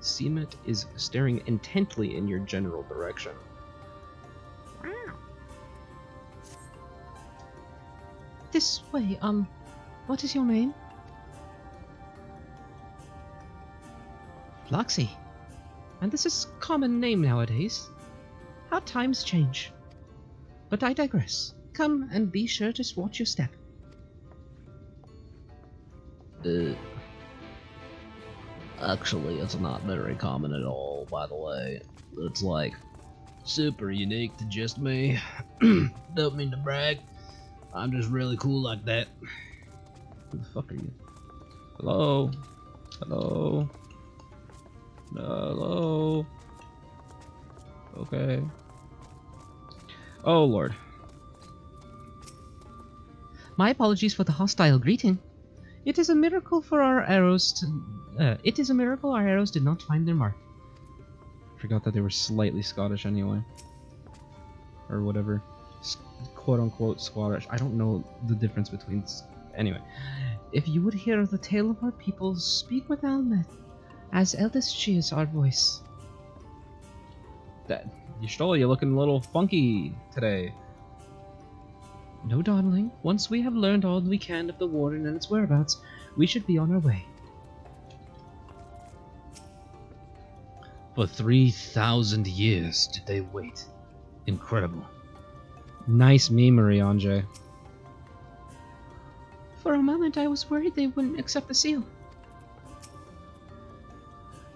Seamet is staring intently in your general direction. Wow. This way, what is your name? Floxy. And this is a common name nowadays. How times change. But I digress. Come and be sure to watch your step. Actually, it's not very common at all, by the way. It's like super unique to just me. Don't mean to brag. I'm just really cool like that. Who the fuck are you? Hello? Hello? Hello? Okay. Oh, Lord. My apologies for the hostile greeting. It is a miracle for our arrows our arrows did not find their mark. Forgot that they were slightly Scottish anyway. Or whatever. Quote-unquote Scottish. I don't know the difference between... Anyway. If you would hear the tale of our people, speak with Almeth, as eldest she is our voice. You're looking a little funky today. No, darling. Once we have learned all we can of the warden and its whereabouts, we should be on our way. For 3,000 years did they wait. Incredible. Nice memory, Anjay. For a moment I was worried they wouldn't accept the seal.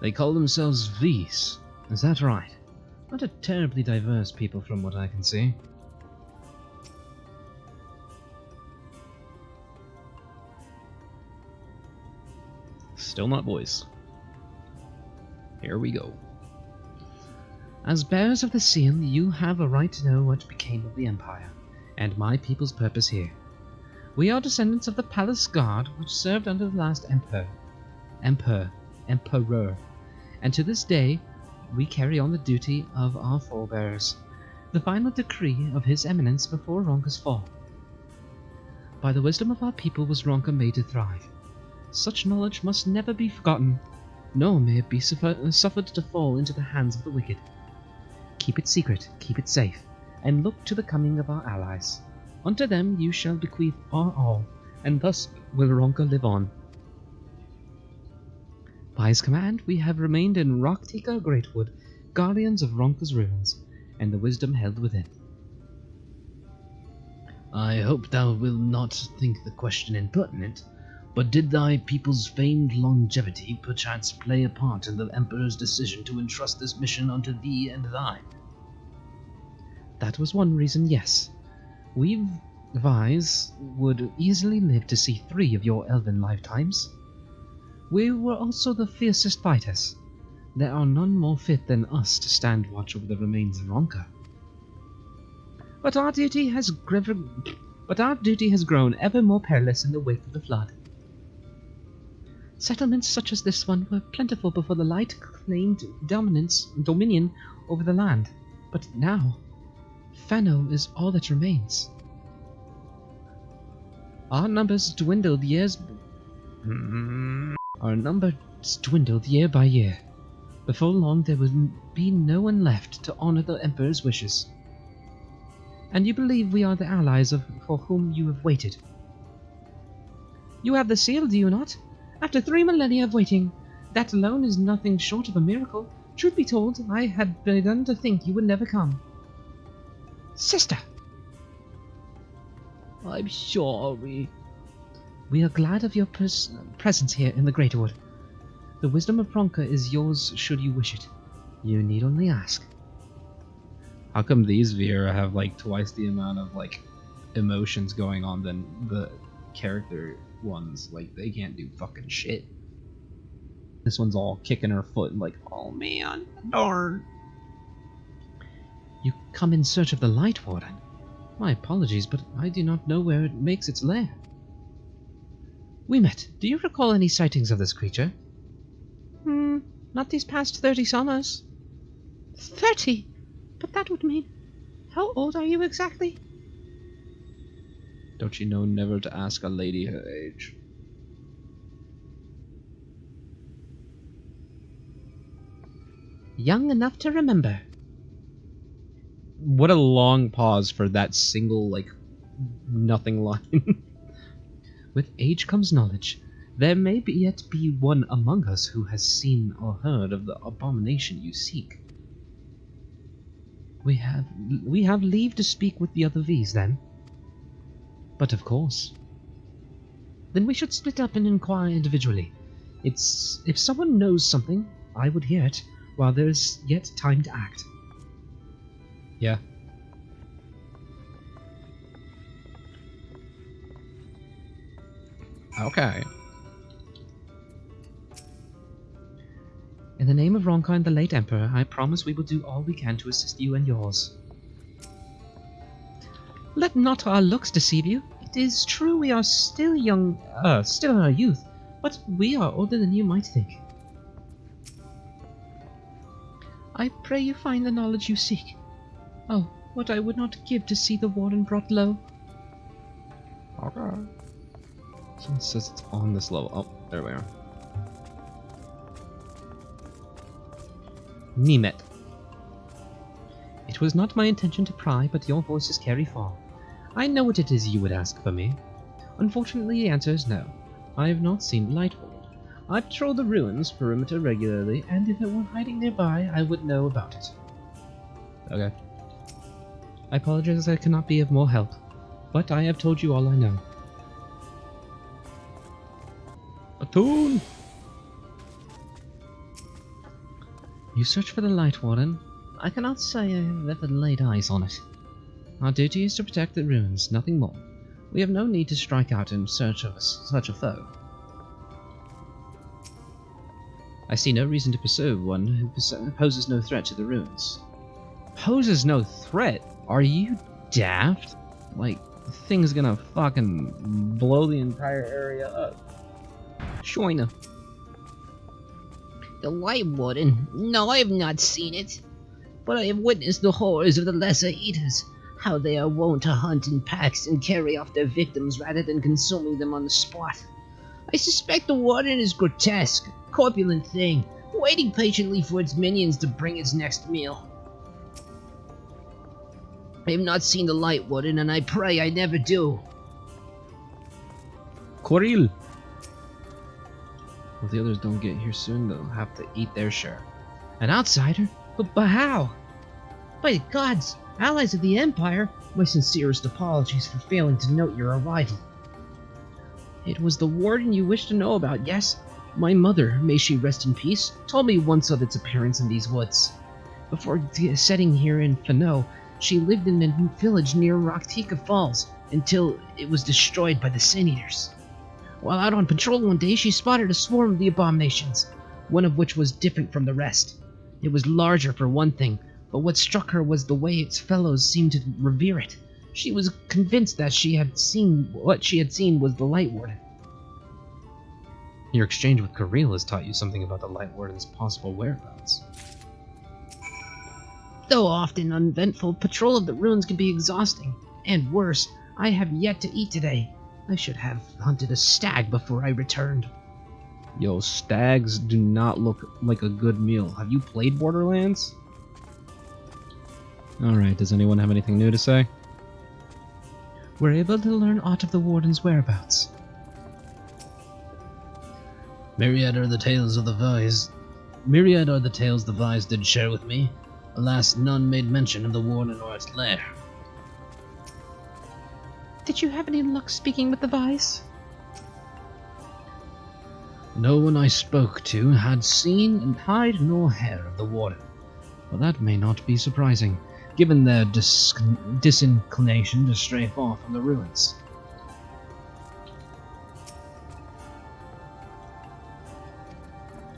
They call themselves V's. Is that right? Not a terribly diverse people from what I can see. Still not voice. Here we go. As bearers of the seal, you have a right to know what became of the Empire, and my people's purpose here. We are descendants of the Palace Guard, which served under the last Emperor, and to this day, we carry on the duty of our forebears, the final decree of His Eminence before Ronka's fall. By the wisdom of our people was Ronka made to thrive. Such knowledge must never be forgotten, nor may it be suffered to fall into the hands of the wicked. Keep it secret, keep it safe, and look to the coming of our allies. Unto them you shall bequeath our all, and thus will Ronka live on. By his command, we have remained in Rocktika Greatwood, guardians of Ronka's ruins, and the wisdom held within. I hope thou wilt not think the question impertinent, but did thy people's famed longevity perchance play a part in the Emperor's decision to entrust this mission unto thee and thine? That was one reason, yes. We Vise would easily live to see 3 of your elven lifetimes. We were also the fiercest fighters. There are none more fit than us to stand watch over the remains of Ronka. But our duty has grown ever more perilous in the wake of the flood. Settlements such as this one were plentiful before the light claimed dominion over the land, but now, Fano is all that remains. Our numbers dwindled year by year. Before long there would be no one left to honor the Emperor's wishes. And you believe we are the allies for whom you have waited. You have the seal, do you not? After 3 millennia of waiting, that alone is nothing short of a miracle. Truth be told, I had begun to think you would never come. Sister! I'm sorry. We are glad of your presence here in the Greaterwood. The wisdom of Ronka is yours should you wish it. You need only ask. How come these Vera have like twice the amount of like emotions going on than the character ones? Like they can't do fucking shit. This one's all kicking her foot and like, oh man, darn. You come in search of the Lightwarden. My apologies, but I do not know where it makes its lair. We met. Do you recall any sightings of this creature? Not these past 30 summers. 30? But that would mean... How old are you exactly? Don't you know never to ask a lady her age? young enough to remember. What a long pause for that single, like, nothing line. With age comes knowledge. There may yet be one among us who has seen or heard of the abomination you seek. We have leave to speak with the other V's, then? But of course. Then we should split up and inquire individually. If someone knows something, I would hear it, while there is yet time to act. Yeah. Okay. In the name of Ronkai and the late Emperor, I promise we will do all we can to assist you and yours. Let not our looks deceive you. It is true we are still young, still in our youth, but we are older than you might think. I pray you find the knowledge you seek. Oh, what I would not give to see the warden brought low. Okay. Someone says it's on this level. Oh, there we are. Nemet. It was not my intention to pry, but your voices carry far. I know what it is you would ask for me. Unfortunately, the answer is no. I have not seen Lightwarden. I patrol the ruins perimeter regularly, and if it were hiding nearby, I would know about it. Okay. I apologize I cannot be of more help, but I have told you all I know. Atone! You search for the Lightwarden. I cannot say I have ever laid eyes on it. Our duty is to protect the ruins, nothing more. We have no need to strike out in search of such a foe. I see no reason to pursue one who poses no threat to the ruins. Poses no threat? Are you daft? Like, the thing's gonna fucking blow the entire area up. Shoina. The Lightwarden? No, I have not seen it. But I have witnessed the horrors of the Lesser Eaters, how they are wont to hunt in packs and carry off their victims rather than consuming them on the spot. I suspect the Warden is grotesque, corpulent thing, waiting patiently for its minions to bring its next meal. I have not seen the Lightwarden, and I pray I never do. Coril! If the others don't get here soon, they'll have to eat their share. An outsider? But how? By the gods, allies of the Empire, my sincerest apologies for failing to note your arrival. It was the Warden you wished to know about, yes? My mother, may she rest in peace, told me once of its appearance in these woods. Before setting here in Fano, she lived in a village near Rocktika Falls until it was destroyed by the Sin Eaters. While out on patrol one day, she spotted a swarm of the abominations, one of which was different from the rest. It was larger for one thing, but what struck her was the way its fellows seemed to revere it. She was convinced that what she had seen was the Lightwarden. Your exchange with Kareel has taught you something about the Lightwarden's possible whereabouts. Though often uneventful, patrol of the ruins can be exhausting. And worse, I have yet to eat today. I should have hunted a stag before I returned. Yo, stags do not look like a good meal. Have you played Borderlands? Alright, does anyone have anything new to say? We're able to learn aught of the Warden's whereabouts. Myriad are the tales the Vise did share with me. Alas, none made mention of the Warden or its lair. Did you have any luck speaking with the Vise? No one I spoke to had seen and hide nor hair of the Warden. Well, that may not be surprising, given their disinclination to stray far from the ruins.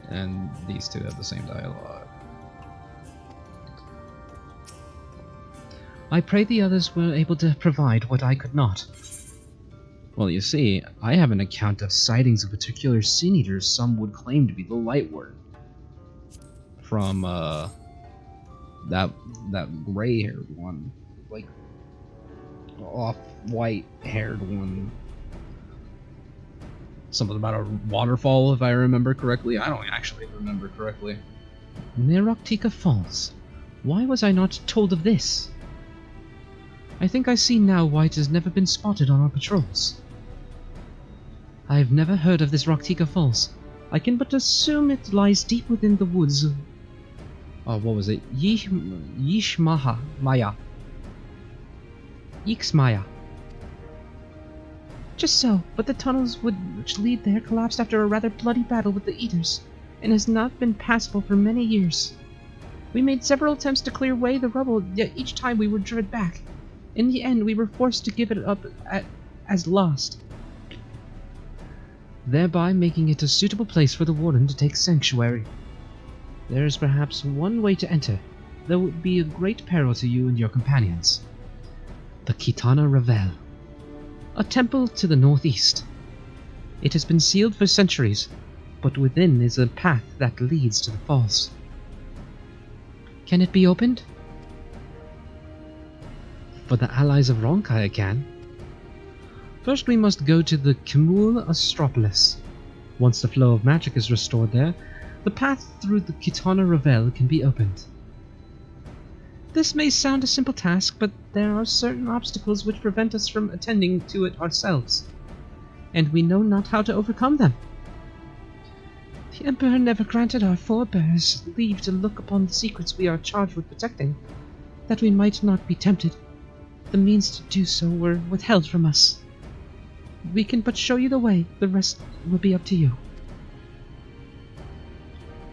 And these two have the same dialogue. I pray the others were able to provide what I could not. Well, you see, I have an account of sightings of particular Sin Eaters some would claim to be the Lightwarden. From, that gray-haired one. Like, off-white-haired one. Something about a waterfall, if I remember correctly. I don't actually remember correctly. Near Roktika Falls. Why was I not told of this? I think I see now why it has never been spotted on our patrols. I have never heard of this Roktika Falls. I can but assume it lies deep within the woods of... Oh, what was it? Yishmaya. Yixmaya. Just so, but the tunnels which lead there collapsed after a rather bloody battle with the Eaters, and has not been passable for many years. We made several attempts to clear away the rubble, yet each time we were driven back. In the end, we were forced to give it up as lost, thereby making it a suitable place for the Warden to take sanctuary. There is perhaps one way to enter, though it would be a great peril to you and your companions. The Kitana Revel, a temple to the northeast. It has been sealed for centuries, but within is a path that leads to the falls. Can it be opened? For the allies of Ronkai I can. First we must go to the Kimul Astropolis. Once the flow of magic is restored there, the path through the Kitana Revel can be opened. This may sound a simple task, but there are certain obstacles which prevent us from attending to it ourselves, and we know not how to overcome them. The Emperor never granted our forebears leave to look upon the secrets we are charged with protecting, that we might not be tempted. The means to do so were withheld from us. We can but show you the way, the rest will be up to you.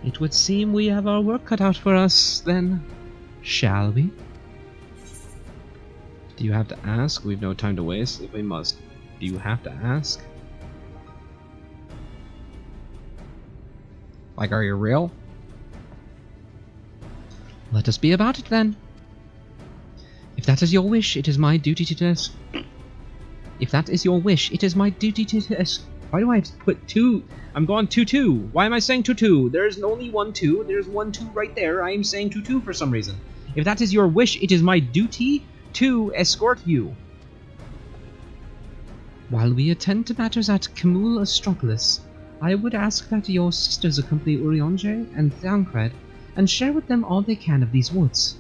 It would seem we have our work cut out for us, then, shall we? Do you have to ask? We've no time to waste if we must. Do you have to ask? Like, are you real? Let us be about it then. If that is your wish, it is my duty to test. If that is your wish, it is my duty to test. Why do I put 2? I'm going 2-2. Why am I saying 2-2? There's only 1-2. There's 1-2 right there. I am saying 2-2 for some reason. If that is your wish, it is my duty to escort you. While we attend to matters at Kimul Astropolis, I would ask that your sisters accompany Urianger and Thancred and share with them all they can of these woods.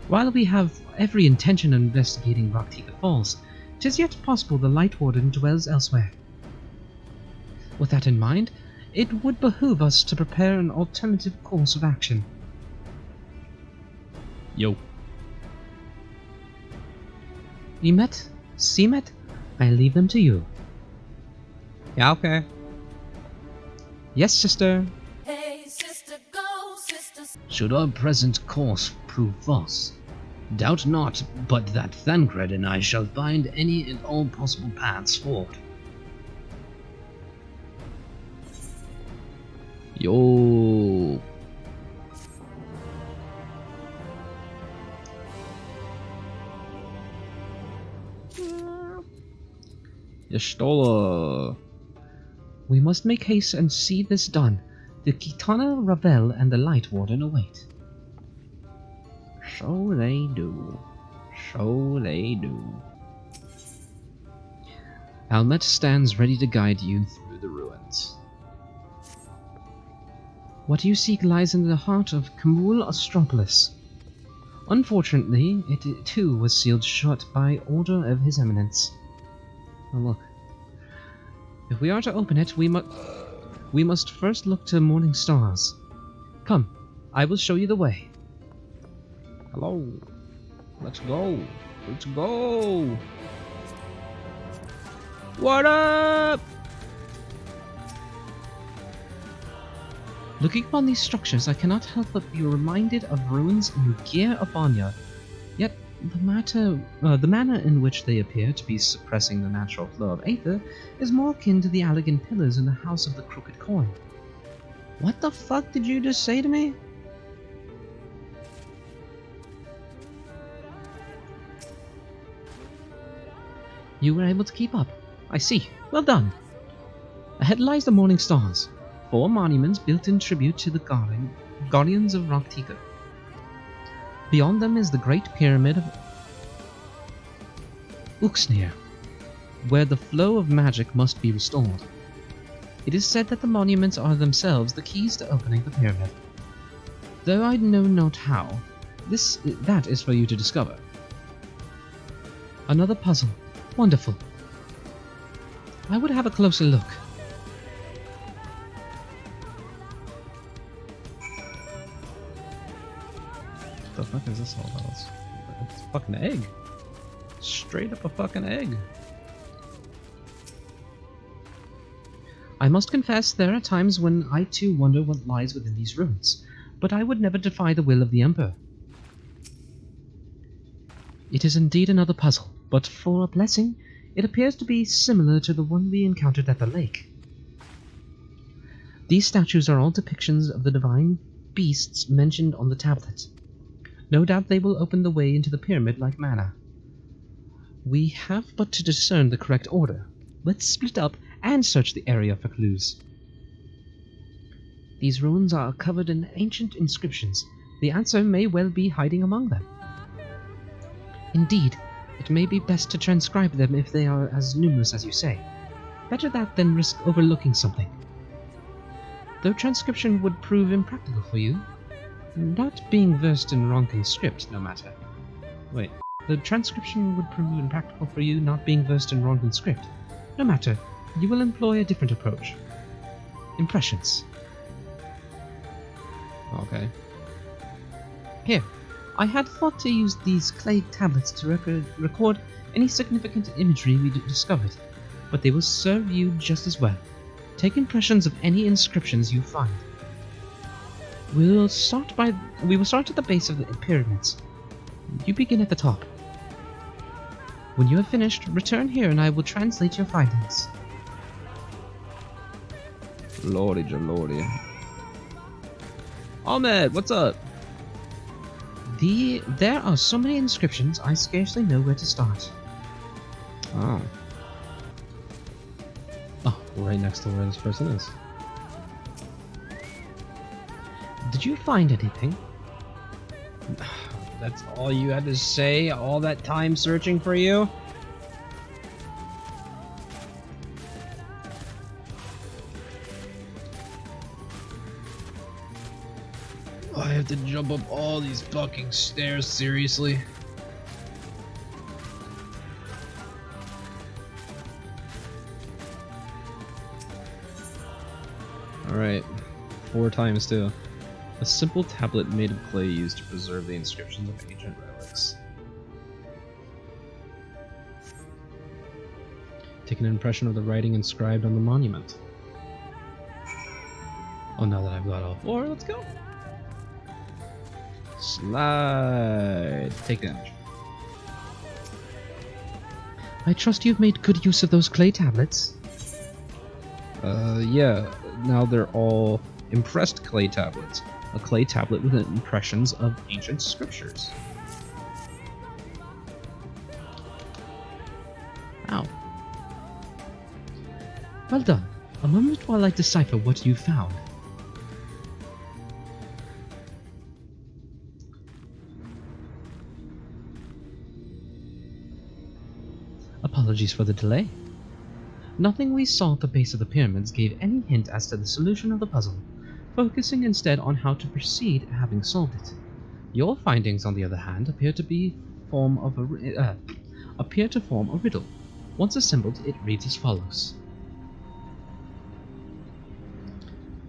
While we have every intention of investigating Roktika Falls, 'tis yet possible the Lightwarden dwells elsewhere. With that in mind, it would behoove us to prepare an alternative course of action. Yo. Emet, Seamet, I leave them to you. Yeah, okay. Yes, sister. Hey, sister, go, sister. Should our present course prove false, doubt not but that Thancred and I shall find any and all possible paths forward. Yo. Yestola. We must make haste and see this done. The Kitana Revel and the Lightwarden await. So they do. So they do. Almet stands ready to guide you through the ruins. What you seek lies in the heart of Kimul Astropolis. Unfortunately, it too was sealed shut by order of His Eminence. Now look. If we are to open it, we must first look to morning stars. Come, I will show you the way. Hello. Let's go. Let's go. What up? Looking upon these structures, I cannot help but be reminded of ruins in Gir Abanya. Yet the manner in which they appear to be suppressing the natural flow of aether is more akin to the Allegan pillars in the House of the Crooked Coin. What the fuck did you just say to me? You were able to keep up. I see. Well done. Ahead lies the Morning Stars, 4 monuments built in tribute to the Guardians of Roktika. Beyond them is the Great Pyramid of Uxnir, where the flow of magic must be restored. It is said that the monuments are themselves the keys to opening the pyramid. though I know not how. That is for you to discover. Another puzzle. Wonderful. I would have a closer look. What the fuck is this all about? It's a fucking egg. Straight up a fucking egg. I must confess there are times when I too wonder what lies within these ruins, but I would never defy the will of the Emperor. It is indeed another puzzle, but for a blessing, it appears to be similar to the one we encountered at the lake. These statues are all depictions of the divine beasts mentioned on the tablet. No doubt they will open the way into the pyramid like manna. We have but to discern the correct order. Let's split up and search the area for clues. These ruins are covered in ancient inscriptions. The answer may well be hiding among them. Indeed, it may be best to transcribe them if they are as numerous as you say. Better that than risk overlooking something. Though transcription would prove impractical for you, not being versed in Ronkin script, no matter. Wait, the transcription would prove impractical for you not being versed in Ronkin script. No matter, you will employ a different approach. Impressions. Okay. Here, I had thought to use these clay tablets to record any significant imagery we discovered, but they will serve you just as well. Take impressions of any inscriptions you find. We will start at the base of the pyramids. You begin at the top. When you have finished, return here and I will translate your findings. Lordy jalordy. Ahmed, what's up? There are so many inscriptions, I scarcely know where to start. Oh. Oh, right next to where this person is. Did you find anything? That's all you had to say? All that time searching for you? I have to jump up all these fucking stairs, seriously? Alright. 4 times too. A simple tablet made of clay used to preserve the inscriptions of ancient relics. Take an impression of the writing inscribed on the monument. Oh, now that I've got all 4, let's go! Slide! Take damage. I trust you've made good use of those clay tablets. Yeah. Now they're all impressed clay tablets. A clay tablet with impressions of ancient scriptures. Ow. Well done. A moment while I decipher what you found. Apologies for the delay. Nothing we saw at the base of the pyramids gave any hint as to the solution of the puzzle, focusing instead on how to proceed having solved it. Your findings, on the other hand, appear to form a riddle. Once assembled, it reads as follows.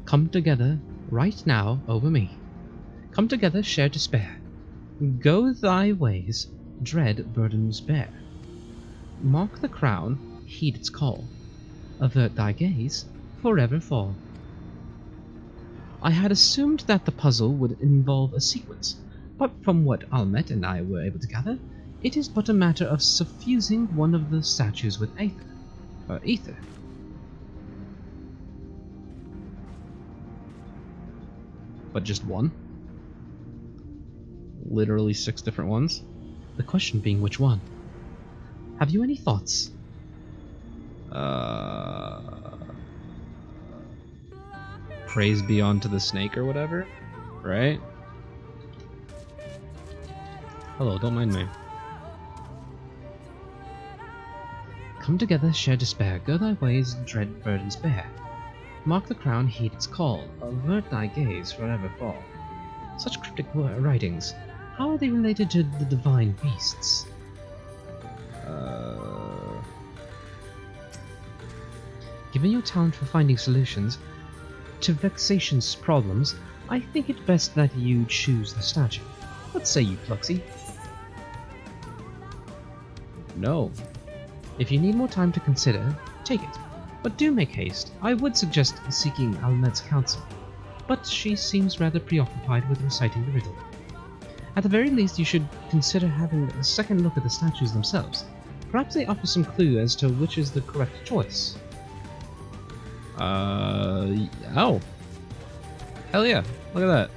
Come together, right now, over me. Come together, share despair. Go thy ways, dread burdens bear. Mark the crown, heed its call. Avert thy gaze, forever fall. I had assumed that the puzzle would involve a sequence, but from what Almet and I were able to gather, it is but a matter of suffusing one of the statues with ether. But just one? Literally 6 different ones? The question being which one? Have you any thoughts? Praise be unto the snake or whatever, right? Hello, don't mind me. Come together, share despair, go thy ways, dread burdens bear. Mark the crown, heed its call, avert thy gaze, forever fall. Such cryptic writings. How are they related to the divine beasts? Given your talent for finding solutions to vexatious problems, I think it best that you choose the statue. What say you, Fluxy? No. If you need more time to consider, take it. But do make haste. I would suggest seeking Almet's counsel, but she seems rather preoccupied with reciting the riddle. At the very least, you should consider having a second look at the statues themselves. Perhaps they offer some clue as to which is the correct choice. Oh. Hell yeah. Look at that.